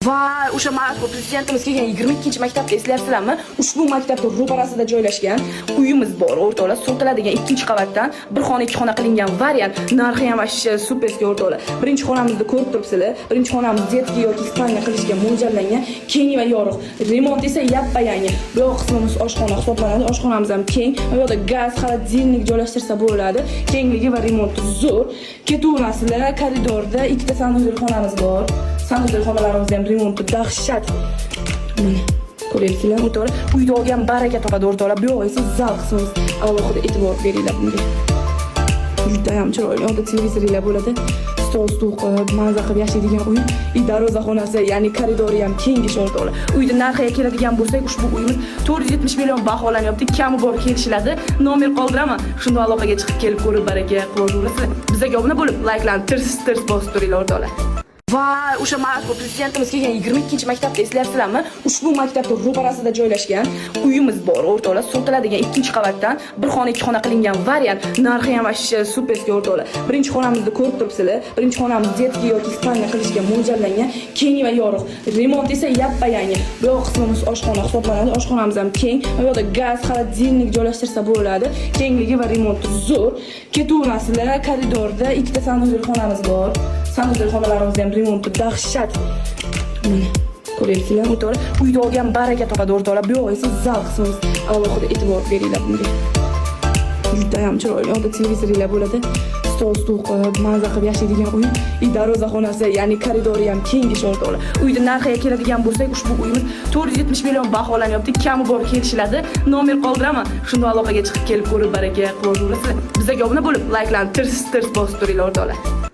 Va o'sha prezidentimiz kelgan 22-maktabda eslayapsizlarmi? Ushbu maktabda ro'parasida joylashgan uyimiz bor, o'rtoqlar. Sotiladigan 2-qavatdan bir xona 2 xona qilingan variant. Narxi ham vashcha superski, o'rtoqlar. Birinchi xonamizni ko'rib turibsizlar. Birinchi xonamiz detki yoki spalnya qilishga mo'ljallangan, keng va yorug'. Remont esa yappa-yangi. Bu qismimiz oshxona hisoblanadi. Oshxonamiz ham keng. Bu yerda gaz, xolodilnik joylashtirsa bo'ladi. Kengligi va remonti zo'r. Ketaverasizlar, koridorda ikkita sanuzil xonamiz bor. Sanuzil xonalarimiz ham remonti dahshat. Mana ko'ryapsizlar, o'rtoqlar. Uyda olgan baraka topadi, o'rtoqlar. Bu yoq esa zal qismimiz. Alohida e'tibor beringlar bunga. Juda ham chiroyli. Yo'lda televizorlar bo'ladi. Stol qo'yib, manza qilib yashaydigan uy. Daroza xonasi, ya'ni koridori ham kengish, o'rtoqlar. Uyda narxiga keladigan bo'lsak, ushbu uyimiz 470 million baholanyapti. Kami bor kelishiladi. Nomer qoldiraman. Shunda aloqaga chiqib kelib ko'rib baraka qilaverasizlar. Bizga obuna bo'lib, like'larni tirs bosib turinglar, o'rtoqlar. Va o'sha prezidentimiz kelgan 22-maktabda eslayapsizlarmi? Ushbu maktabda ro'parasida joylashgan uyimiz bor, o'rtoqlar. Sotiladigan 2-qavatdan bir xona 2 xona qilingan variant. Narxi ham vashcha superski, o'rtoqlar. Birinchi xonamizni ko'rib turibsizlar. Birinchi xonamiz detki yoki spalnya qilishga mo'ljallangan, keng va yorug'. Remont esa yappa-yangi. Bu yoq qismimiz oshxona hisoblanadi. Oshxonamiz ham keng. Bu yerda gaz, xolodilnik joylashtirsa bo'ladi. Kengligi va remonti zo'r. Ketaverasizlar, koridorda ikkita sanuzil xonamiz bor. Sanuzil xonalarimiz ham remonti dahshat. Mana ko'ryapsizlar, o'rtoqlar. Uyda olgan baraka topadi, o'rtoqlar. Bu yoq esa zal qismimiz. Alohida e'tibor beringlar bunga. Juda ham chiroyli. Yo'lda televizorlar bo'ladi. Stol qo'yib, manza qilib yashaydigan uy. Daroza xonasi, ya'ni koridori ham kengish, o'rtoqlar. Uyda narxiga keladigan bo'lsak, ushbu uyimiz 470 million baholanyapti. Kami bor kelishiladi. Nomer qoldiraman. Shunda aloqaga chiqib kelib ko'rib baraka qilaverasizlar. Bizga obuna bo'lib, like'larni tirs bosib turinglar, o'rtoqlar.